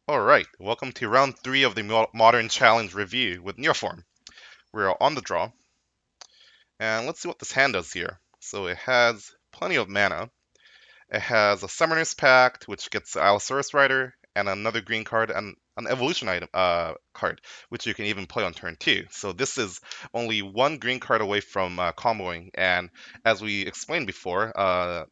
Alright, welcome to round 3 of the Modern Challenge review with Neoform. We're on the draw, and let's see what this hand does here. So it has plenty of mana. It has a Summoner's Pact, which gets Allosaurus Rider, and another green card, and an evolution item card, which you can even play on turn 2. So this is only one green card away from comboing, and as we explained before,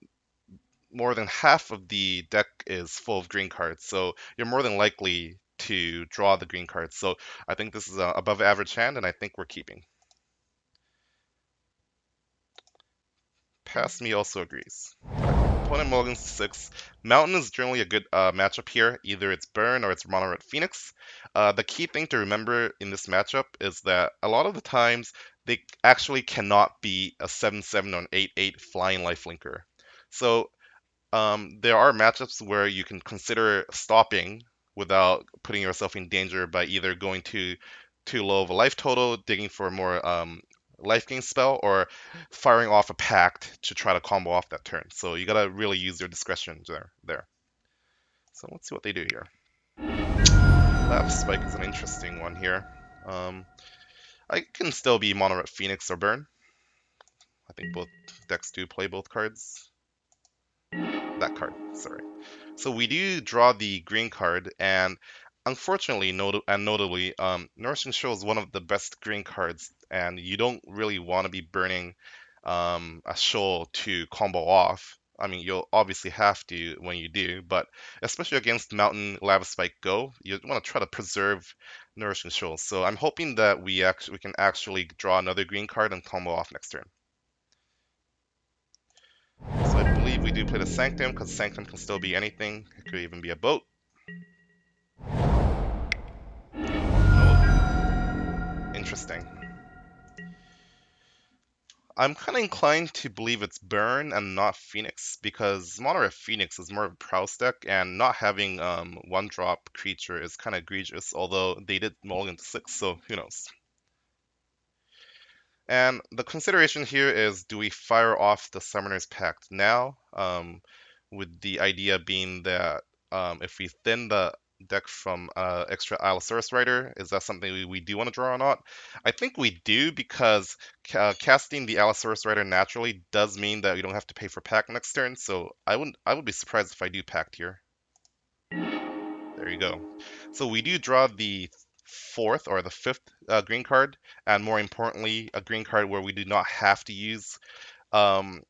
more than half of the deck is full of green cards, so you're more than likely to draw the green cards. So I think this is a above average hand, and I think we're keeping. Past me also agrees. Opponent mulligans to 6. Mountain is generally a good matchup here. Either it's Burn or it's Mono Red Phoenix. The key thing to remember in this matchup is that a lot of the times they actually cannot be a 7/7 or an 8/8 flying lifelinker. So there are matchups where you can consider stopping without putting yourself in danger by either going too low of a life total, digging for a more life gain spell, or firing off a pact to try to combo off that turn. So you gotta really use your discretion there. So let's see what they do here. Lab Spike is an interesting one here. Um, I can still be Mono Red Phoenix or Burn. I think both decks do play both cards. That card, sorry. So we do draw the green card, and unfortunately, notably, Nourishing Shoal is one of the best green cards, and you don't really want to be burning a shoal to combo off. I mean, you'll obviously have to when you do, but especially against Mountain Lava Spike Go, you want to try to preserve Nourishing Shoal. So I'm hoping that we can actually draw another green card and combo off next turn. So I believe we do play the Sanctum, because Sanctum can still be anything. It could even be a boat. Oh, interesting. I'm kind of inclined to believe it's Burn and not Phoenix, because Mono Red Phoenix is more of a Prowess deck, and not having one drop creature is kind of egregious, although they did mulligan to 6, so who knows. And the consideration here is, do we fire off the Summoner's Pact now? With the idea being that if we thin the deck from extra Allosaurus Rider, is that something we do want to draw or not? I think we do, because casting the Allosaurus Rider naturally does mean that we don't have to pay for Pact next turn, so I would be surprised if I do Pact here. There you go. So we do draw the fourth or the fifth green card, and more importantly, a green card where we do not have to use um,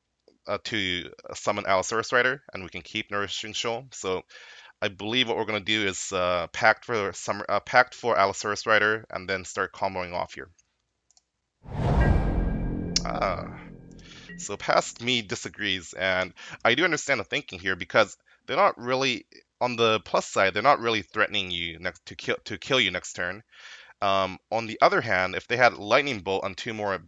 to summon Allosaurus Rider, and we can keep Nourishing Shoal. So I believe what we're going to do is pact for Allosaurus Rider, and then start comboing off here. Ah, so past me disagrees, and I do understand the thinking here, because they're not really, on the plus side, they're not really threatening you next to kill you next turn. On the other hand, if they had Lightning Bolt on 2 more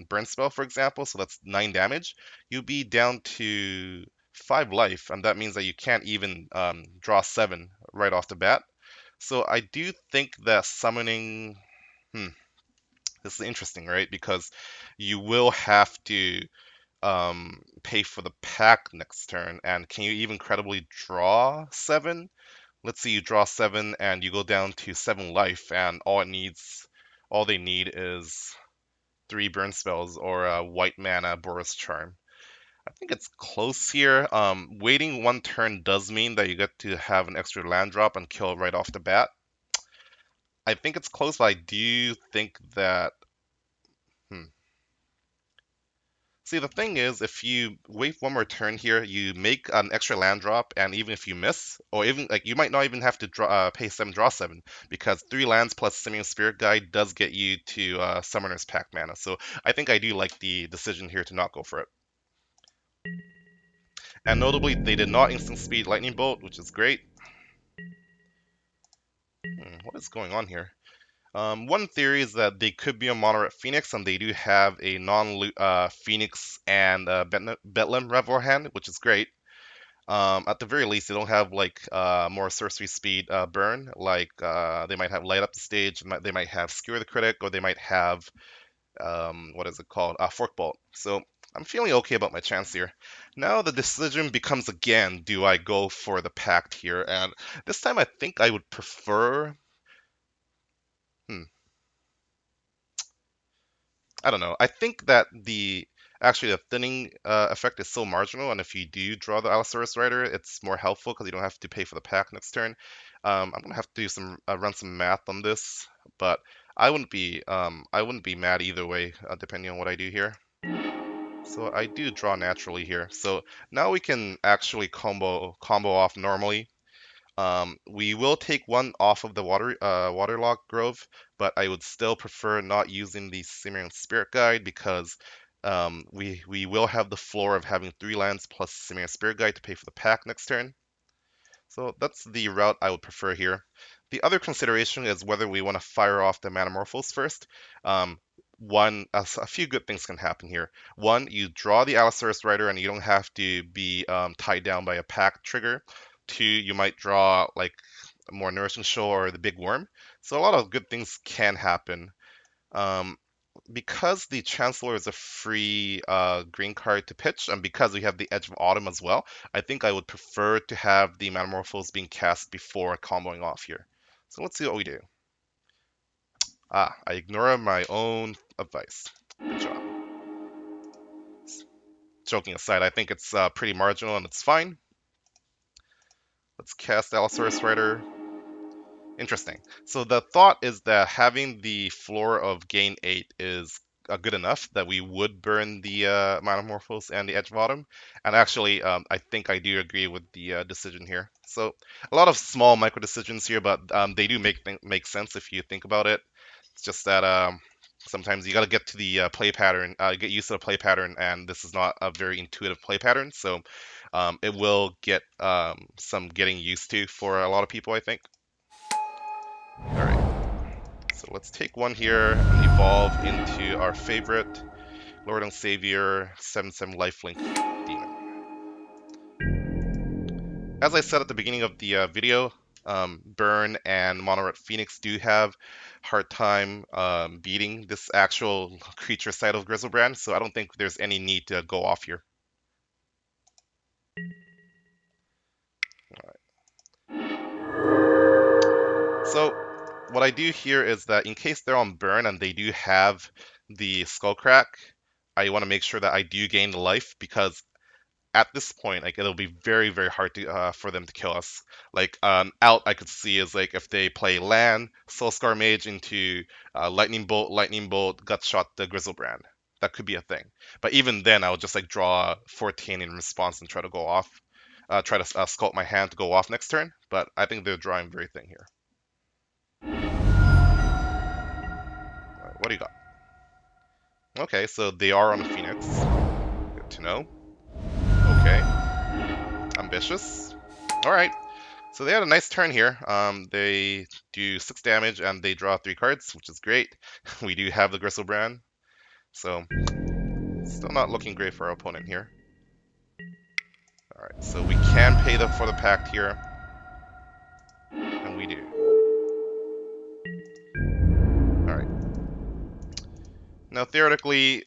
burn spell, for example, so that's 9 damage, you'd be down to 5 life, and that means that you can't even draw 7 right off the bat. So I do think that summoning, this is interesting, right? Because you will have to pay for the pack next turn, and can you even credibly draw 7? Let's say you draw 7 and you go down to 7 life, and all they need is 3 burn spells or a white mana Boros Charm. I think it's close here. Waiting 1 turn does mean that you get to have an extra land drop and kill right off the bat. I think it's close, but I do think that. Hmm. See, the thing is, if you wait 1 more turn here, you make an extra land drop, and even if you miss, or even like you might not even have to pay 7, draw 7, because 3 lands plus Simian Spirit Guide does get you to Summoner's Pact mana. So I think I do like the decision here to not go for it. And notably, they did not instant speed Lightning Bolt, which is great. What is going on here? One theory is that they could be a Mono Red Phoenix, and they do have a non-Phoenix and Bedlam Revoir hand, which is great. At the very least, they don't have like more sorcery speed burn. Like they might have light up the stage, they might have skewer the critic, or they might have what is it called? Fork bolt. So I'm feeling okay about my chance here. Now the decision becomes again, do I go for the pact here? And this time I think I would prefer. Hmm, I don't know. I think that the thinning effect is so marginal, and if you do draw the Allosaurus Rider, it's more helpful because you don't have to pay for the pack next turn. I'm gonna have to do some run some math on this, but I wouldn't be mad either way, depending on what I do here. So I do draw naturally here. So now we can actually combo off normally. We will take one off of the waterlogged grove, but I would still prefer not using the Cimmerian Spirit Guide because we will have the floor of having 3 lands plus Cimmerian Spirit Guide to pay for the pack next turn. So that's the route I would prefer here. The other consideration is whether we want to fire off the Manamorphose first. Um, a few good things can happen here. One, you draw the Allosaurus Rider and you don't have to be tied down by a pack trigger. Two, you might draw like a more Nourishing Shoal or the Big Worm. So a lot of good things can happen. Um, because the Chancellor is a free green card to pitch, and because we have the Edge of Autumn as well, I think I would prefer to have the Metamorphose being cast before comboing off here. So let's see what we do. I ignore my own advice. Good job. Joking aside, I think it's pretty marginal and it's fine. Let's cast Allosaurus Rider. Interesting. So the thought is that having the floor of gain 8 is good enough that we would burn the Metamorphose and the Edge of Autumn. And actually, I think I do agree with the decision here. So a lot of small micro decisions here, but they do make sense if you think about it. It's just that sometimes you got to get to the play pattern, get used to the play pattern, and this is not a very intuitive play pattern. So it will get some getting used to for a lot of people, I think. Alright, so let's take one here and evolve into our favorite Lord and Savior 7/7 Lifelink Demon. As I said at the beginning of the video, Burn and Mono-Red Phoenix do have hard time beating this actual creature side of Grizzlebrand, so I don't think there's any need to go off here. So what I do here is that in case they're on Burn and they do have the Skullcrack, I want to make sure that I do gain the life because at this point, like it'll be very, very hard to for them to kill us. Like out, I could see is like if they play land, Soulscar Mage into Lightning Bolt, Gut Shot the Grizzlebrand. That could be a thing. But even then, I would just like draw 14 in response and try to go off. Try to sculpt my hand to go off next turn. But I think they're drawing very thin here. What do you got? Okay, so they are on a Phoenix. Good to know. Okay. Ambitious. Alright. So they had a nice turn here. They do 6 damage and they draw 3 cards, which is great. We do have the Grizzlebrand. So still not looking great for our opponent here. Alright, so we can pay for the pact here. And we do. Alright. Now theoretically,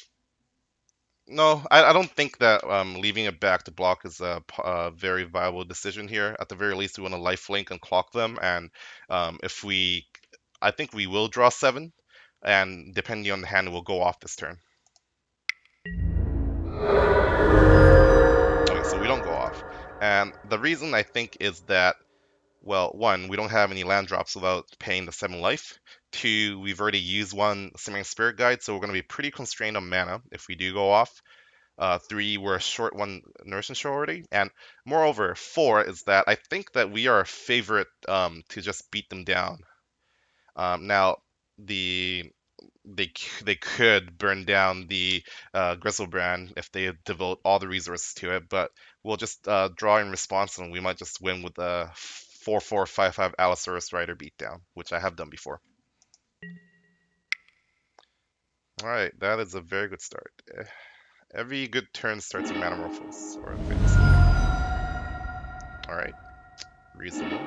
no, I don't think that leaving it back to block is a very viable decision here. At the very least, we want to lifelink and clock them, and if we, I think we will draw 7, and depending on the hand, we'll go off this turn. Okay, so we don't go off, and the reason I think is that, well, one, we don't have any land drops without paying the 7 life. Two, we've already used one Simmering Spirit Guide, so we're going to be pretty constrained on mana if we do go off. 3, we're short one Nourishing Shoal already. And moreover, 4 is that I think that we are a favorite to just beat them down. Now, they could burn down the Grizzlebrand if they devote all the resources to it, but we'll just draw in response and we might just win with a 4/4/5/5 Allosaurus Rider beatdown, which I have done before. Alright, that is a very good start. Every good turn starts with Metamorphose, or Fitness. Alright, reasonable.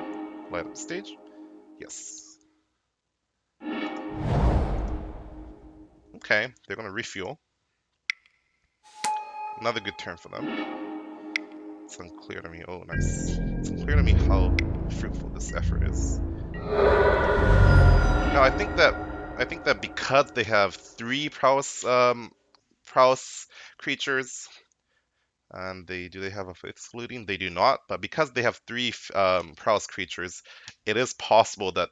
Light up the stage. Yes. Okay, they're gonna refuel. Another good turn for them. It's unclear to me. Oh, nice. It's unclear to me how fruitful this effort is. Now, I think that because they have three prowess creatures, and do they have a fifth looting? They do not. But because they have three prowess creatures, it is possible that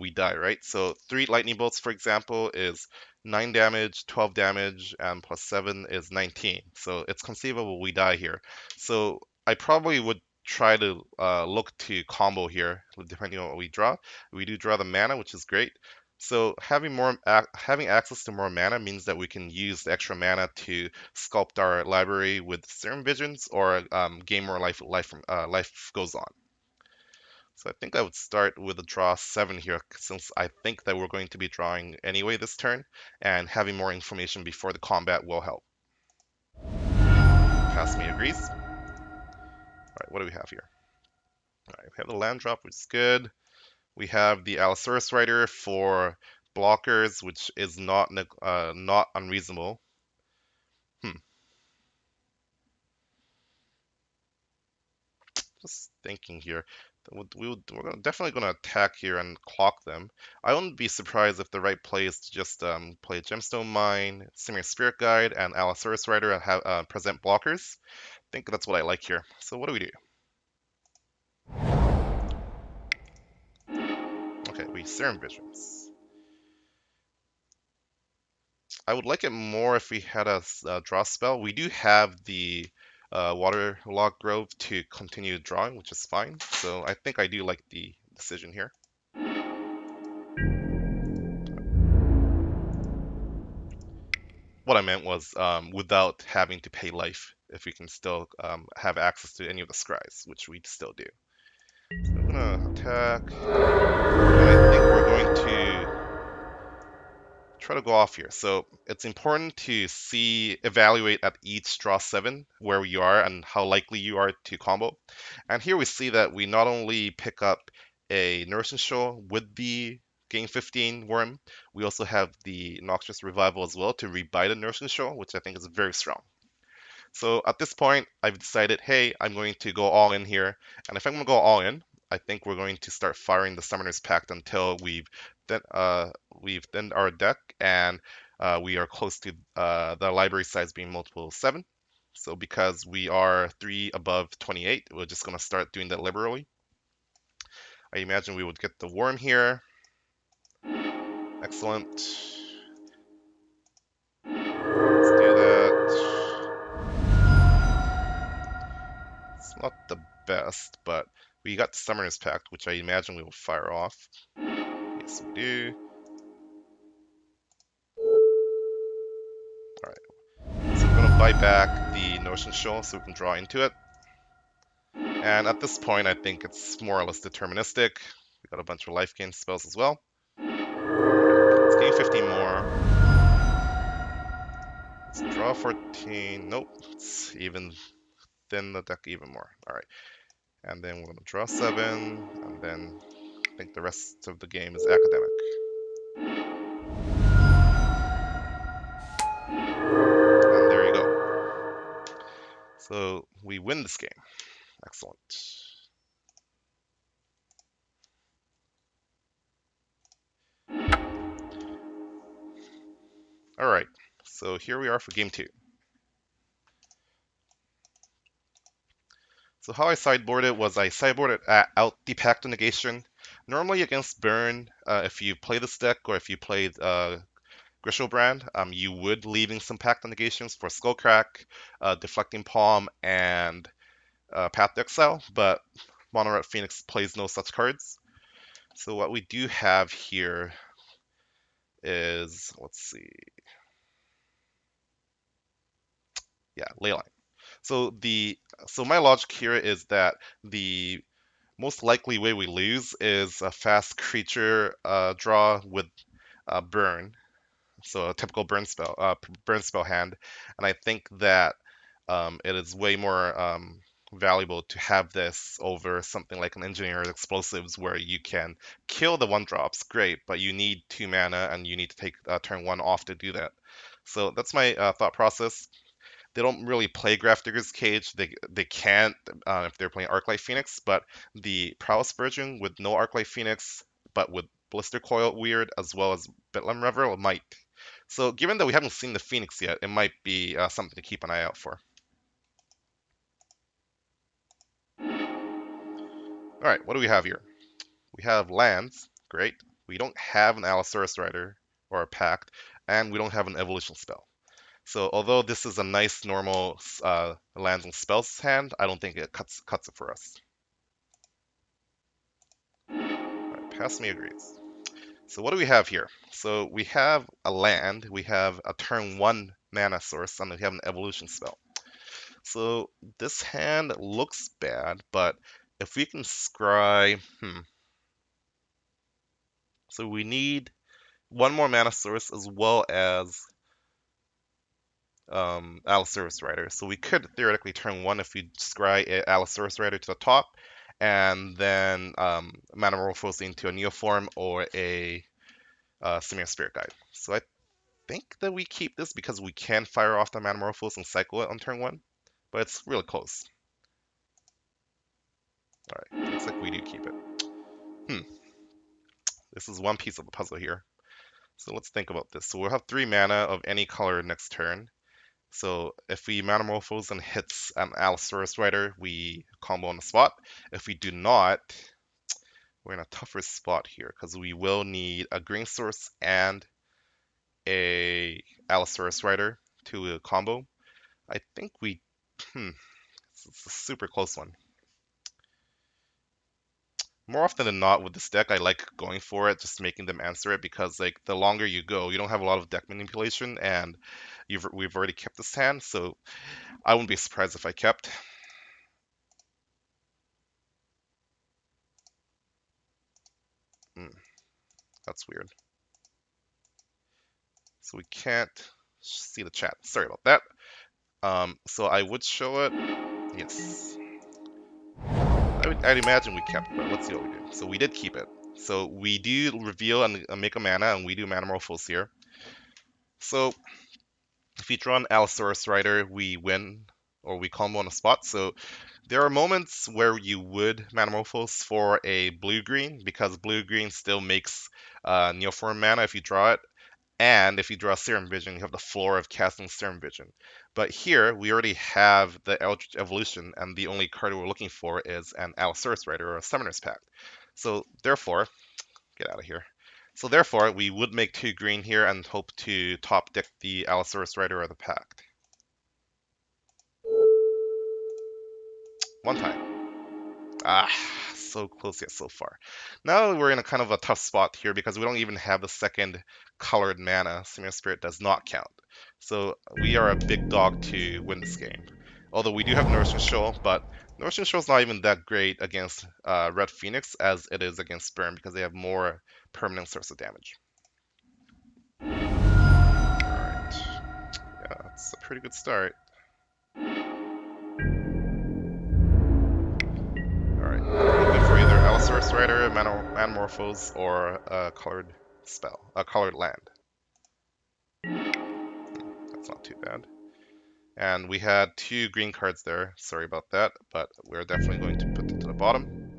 we die, right? So three lightning bolts, for example, is 9 damage, 12 damage, and plus 7 is 19. So it's conceivable we die here. So I probably would try to look to combo here, depending on what we draw. We do draw the mana, which is great. So having access to more mana means that we can use the extra mana to sculpt our library with serum visions or gain more life goes on. So I think I would start with a draw 7 here, since I think that we're going to be drawing anyway this turn, and having more information before the combat will help. Pass me agrees. All right, what do we have here? All right, we have the land drop, which is good. We have the Allosaurus Rider for blockers, which is not unreasonable. Hmm. Just thinking here. We're definitely going to attack here and clock them. I wouldn't be surprised if the right play is to just play Gemstone Mine, Simian Spirit Guide, and Allosaurus Rider and have present blockers. I think that's what I like here. So what do we do? Okay, we Serum Visions. I would like it more if we had a draw spell. We do have the Waterlogged Grove to continue drawing, which is fine. So I think I do like the decision here. What I meant was without having to pay life, if we can still have access to any of the scries, which we still do. So I'm gonna attack, and I think we're going to try to go off here. So it's important to evaluate at each draw 7 where you are and how likely you are to combo. And here we see that we not only pick up a Nourishing Shoal with the gain 15 worm, we also have the Noxious Revival as well to rebuy the Nourishing Shoal, which I think is very strong. So at this point, I've decided, hey, I'm going to go all in here. And if I'm going to go all in, I think we're going to start firing the Summoner's Pact until we've thinned our deck and we are close to the library size being multiple 7. So because we are 3 above 28, we're just going to start doing that liberally. I imagine we would get the worm here. Excellent. Let's do that. It's not the best, but we got the Summoner's Pact, which I imagine we will fire off. Yes, we do. Alright. So we're going to buy back the Notion Shoal so we can draw into it. And at this point, I think it's more or less deterministic. We got a bunch of life gain spells as well. Let's gain 15 more. Let's draw 14. Nope. Let's even thin the deck even more. Alright. And then we're going to draw 7. And then I think the rest of the game is academic. And there you go. So we win this game. Excellent. All right, so here we are for game 2. So how I sideboarded was I sideboarded out the Pact of Negation. Normally against Burn, if you play this deck or if you played Grishelbrand, you would leaving some Pact of Negations for Skullcrack, Deflecting Palm, and Path to Exile, but Mono Red Phoenix plays no such cards. So what we do have here is, let's see, yeah, Leyline. So my logic here is that the most likely way we lose is a fast creature draw with burn, so a typical burn spell hand, and I think that it is way more valuable to have this over something like an engineered explosives where you can kill the 1-drops, great, but you need 2 mana and you need to take turn 1 off to do that. So that's my thought process. They don't really play Graph Digger's Cage. They can't if they're playing Arclight Phoenix, but the Prowess version with no Arclight Phoenix, but with Blister Coil Weird as well as Bitlam Revel might. So given that we haven't seen the Phoenix yet, it might be something to keep an eye out for. All right, what do we have here? We have lands, great. We don't have an Allosaurus Rider or a Pact, and we don't have an evolution spell. So although this is a nice normal lands and spells hand, I don't think it cuts it for us. All right, Pass Me agrees. So what do we have here? So we have a land, we have a turn 1 mana source, and we have an evolution spell. So this hand looks bad, but if we can scry, so we need one more mana source as well as Allosaurus Rider. So we could theoretically turn 1 if we scry a Allosaurus Rider to the top, and then Metamorphose into a Neoform or a Simian Spirit Guide. So I think that we keep this because we can fire off the Metamorphose and cycle it on turn 1, but it's really close. Alright, looks like we do keep it. This is one piece of the puzzle here. So let's think about this. So we'll have 3 mana of any color next turn. So if we Metamorphose and hits an Allosaurus Rider, we combo on the spot. If we do not, we're in a tougher spot here because we will need a green source and a Allosaurus Rider to combo. I think it's a super close one. More often than not with this deck, I like going for it, just making them answer it because like the longer you go, you don't have a lot of deck manipulation, and we've already kept this hand, so I wouldn't be surprised if I kept. Hmm, that's weird. So we can't see the chat. Sorry about that. So I would show it. Yes. I'd imagine we kept, but let's see what we do. So we did keep it. So we do reveal and make a mana, and we do Metamorphose here. So if you draw an Allosaurus Rider, we win, or we combo on the spot. So there are moments where you would Metamorphose for a blue-green, because blue-green still makes Neoform mana if you draw it. And if you draw Serum Vision, you have the floor of casting Serum Vision. But here, we already have the Eldritch Evolution, and the only card we're looking for is an Allosaurus Rider or a Summoner's Pact. So therefore, get out of here. So therefore, we would make 2 green here and hope to top deck the Allosaurus Rider or the Pact. One time. Ah, so close yet so far. Now we're in a kind of a tough spot here because we don't even have the second colored mana. Simian Spirit does not count. So we are a big dog to win this game. Although we do have Nourishing Shoal, but Nourishing Shoal is not even that great against Red Phoenix as it is against Burn because they have more permanent source of damage. Alright. Yeah, that's a pretty good start. Alright, looking for either Allosaurus Rider, Metamorphose, or a colored spell, a colored land. That's not too bad. And we had 2 green cards there. Sorry about that, but we're definitely going to put it to the bottom.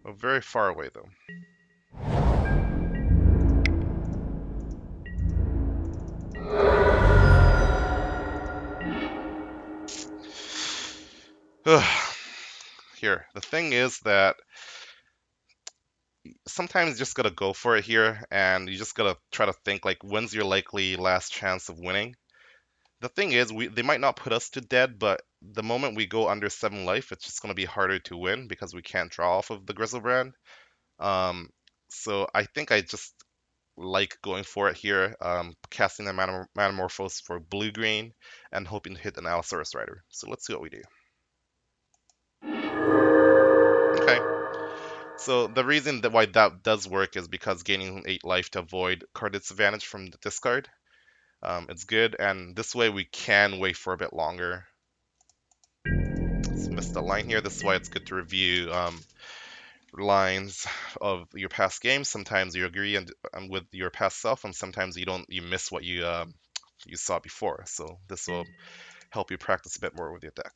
We're very far away though. Here, the thing is that sometimes you just gotta go for it here, and you just gotta try to think like, when's your likely last chance of winning? The thing is, they might not put us to dead, but the moment we go under 7 life, it's just gonna be harder to win because we can't draw off of the Grizzlebrand. Um, so I think I just like going for it here, casting the Metamorphose for blue-green, and hoping to hit an Allosaurus Rider. So let's see what we do. Okay. So the reason why that does work is because gaining 8 life to avoid card disadvantage from the discard. It's good, and this way we can wait for a bit longer. Let's miss the line here. This is why it's good to review lines of your past games. Sometimes you agree with your past self, and sometimes you don't. You miss what you saw before. So this will help you practice a bit more with your deck.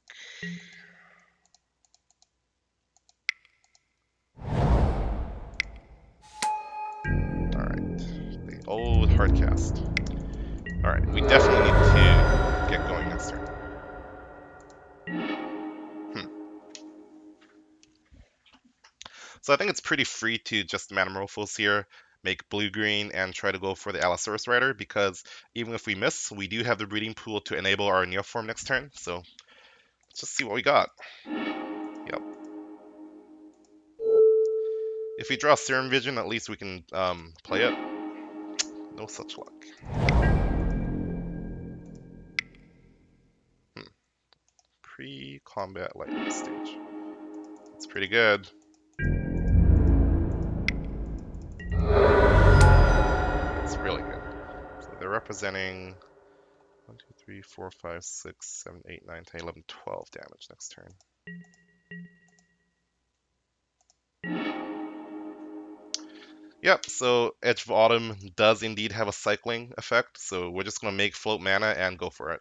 Alright, the old hard cast. Alright, we definitely need to get going next turn. So I think it's pretty free to just Manamorphose here, make blue-green, and try to go for the Allosaurus Rider, because even if we miss, we do have the breeding pool to enable our Neoform next turn, so let's just see what we got. Yep. If we draw Serum Vision, at least we can play it. No such luck. Pre-combat lightning stage. It's pretty good. It's really good. So they're representing 1, 2, 3, 4, 5, 6, 7, 8, 9, 10, 11, 12 damage next turn. Yep, so Edge of Autumn does indeed have a cycling effect, so we're just going to make float mana and go for it.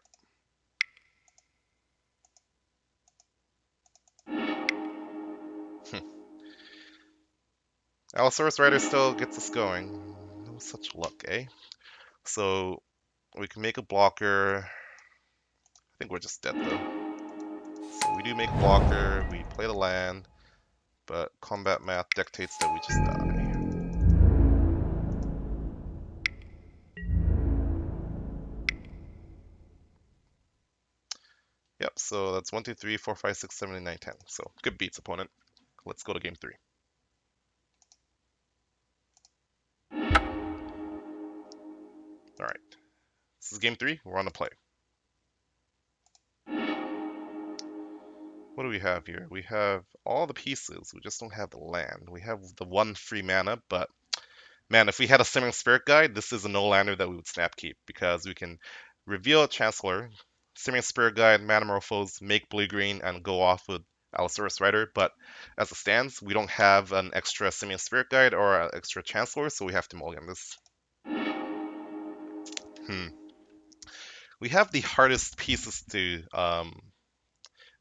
Allosaurus Rider still gets us going. No such luck, eh? So we can make a blocker. I think we're just dead though. So we do make a blocker, we play the land, but combat math dictates that we just die. Yep, so that's 1, 2, 3, 4, 5, 6, 7, 8, 9, 10. So good beats, opponent. Let's go to game 3. Alright, this is game 3. We're on the play. What do we have here? We have all the pieces. We just don't have the land. We have the 1 free mana, but man, if we had a Simmering Spirit Guide, this is a no-lander that we would snap keep, because we can reveal a Chancellor, Simmering Spirit Guide, Manamorphose, make blue-green, and go off with Allosaurus Rider. But as it stands, we don't have an extra Simmering Spirit Guide or an extra Chancellor, so we have to mulligan this. We have the hardest pieces to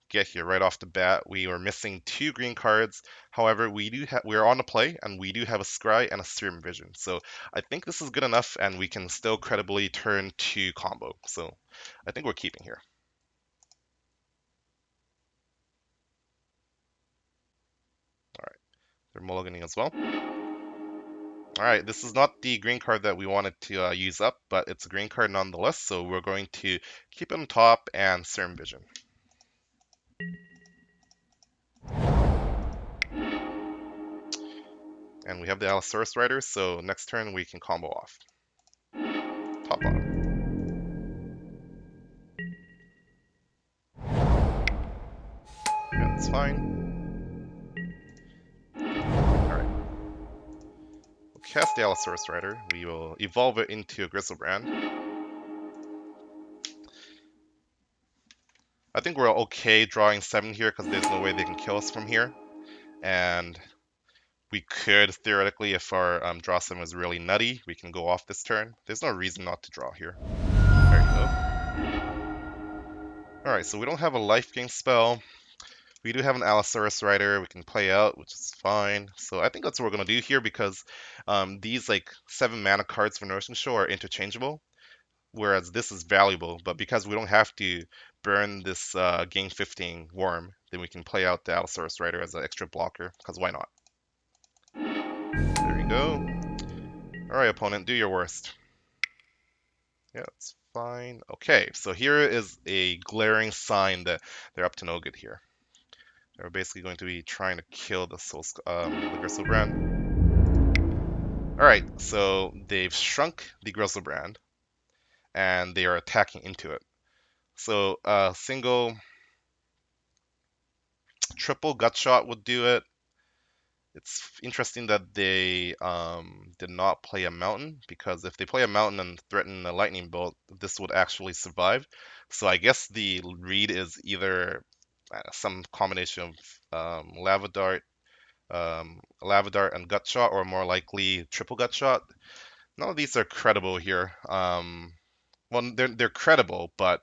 get here right off the bat. We are missing 2 green cards. However, we're on the play, and we do have a Scry and a Serum Vision. So I think this is good enough, and we can still credibly turn to combo. So I think we're keeping here. All right, they're mulliganing as well. All right, this is not the green card that we wanted to use up, but it's a green card nonetheless. So we're going to keep it on top and Serum Vision. And we have the Allosaurus Rider, so next turn we can combo off. Top bottom. Yeah, that's fine. Alright. We'll cast the Allosaurus Rider. We will evolve it into a Grizzlebrand. I think we're okay drawing 7 here because there's no way they can kill us from here. And we could, theoretically, if our draw 7 was really nutty, we can go off this turn. There's no reason not to draw here. There you go. Alright, so we don't have a life gain spell. We do have an Allosaurus Rider we can play out, which is fine. So I think that's what we're going to do here, because these like 7 mana cards for Nourishing Show are interchangeable, whereas this is valuable. But because we don't have to burn this gain 15 worm, then we can play out the Allosaurus Rider as an extra blocker, because why not? There you go. Alright, opponent, do your worst. Yeah, it's fine. Okay, so here is a glaring sign that they're up to no good here. They're basically going to be trying to kill the Grizzlebrand. Alright, so they've shrunk the Grizzlebrand, and they are attacking into it. So single, triple gut shot would do it. It's interesting that they did not play a mountain, because if they play a mountain and threaten a lightning bolt, this would actually survive. So I guess the read is either some combination of lava dart and gut shot, or more likely triple gut shot. None of these are credible here. Well, they're credible, but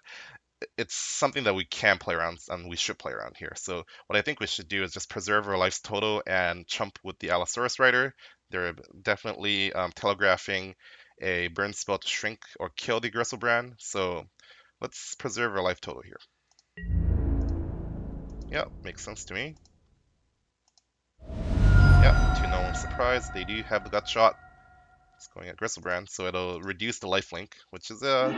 it's something that we can play around and we should play around here. So what I think we should do is just preserve our lives total and chump with the Allosaurus Rider. They're definitely telegraphing a burn spell to shrink or kill the Griselbrand. So let's preserve our life total here. Yeah, makes sense to me. Yeah, to no one's surprise, they do have the gut shot. It's going at Griselbrand, so it'll reduce the lifelink, which is a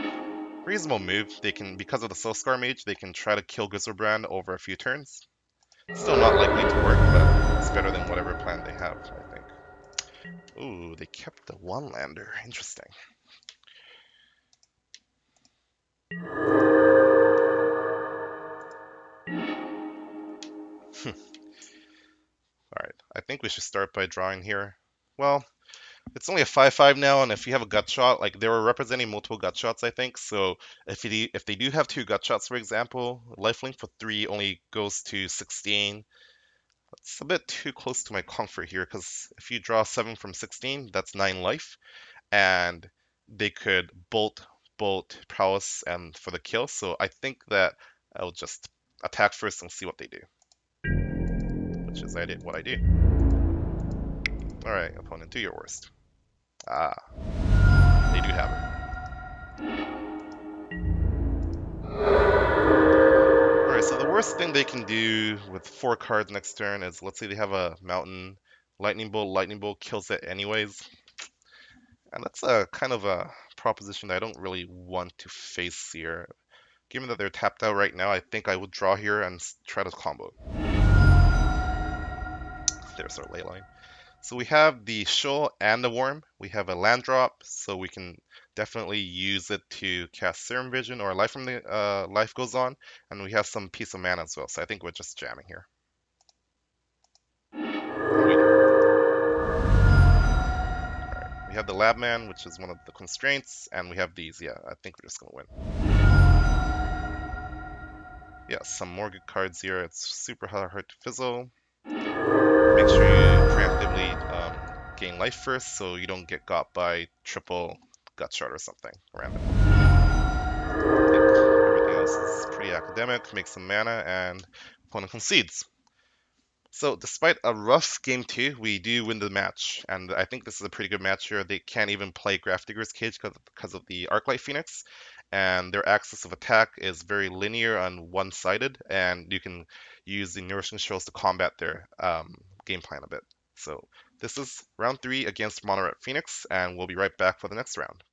reasonable move. They can, because of the Soul Scar Mage, they can try to kill Griselbrand over a few turns. Still not likely to work, but it's better than whatever plan they have, I think. Ooh, they kept the one lander. Interesting. Alright, I think we should start by drawing here. Well, it's only a 5/5 now, and if you have a gut shot, like they were representing multiple gut shots, I think. So if they do have two gut shots, for example, lifelink for 3 only goes to 16. It's a bit too close to my comfort here, because if you draw 7 from 16, that's 9 life, and they could bolt, prowess, and for the kill. So I think that I'll just attack first and see what they do, which is what I do. All right, opponent, do your worst. Ah, they do have it. All right, so the worst thing they can do with 4 cards next turn is, let's say they have a mountain, lightning bolt kills it anyways, and that's a kind of a proposition that I don't really want to face here. Given that they're tapped out right now, I think I would draw here and try to combo. There's our ley line. So we have the shoal and the worm. We have a land drop, so we can definitely use it to cast Serum Vision or Life from the Life Goes On, and we have some piece of mana as well. So I think we're just jamming here. We have the Lab Man, which is one of the constraints, and we have these. Yeah, I think we're just gonna win. Yeah, some more good cards here. It's super hard to fizzle. Make sure you preemptively gain life first, so you don't get got by triple gut shot or something random. I think everything else is pretty academic. Make some mana, and opponent concedes. So despite a rough game 2, we do win the match, and I think this is a pretty good match here. They can't even play Grafdigger's Cage because of the Arclight Phoenix, and their axis of attack is very linear and one-sided, and you can use the Nourishing Shoals to combat their game plan a bit. So this is round 3 against Mono Red Phoenix, and we'll be right back for the next round.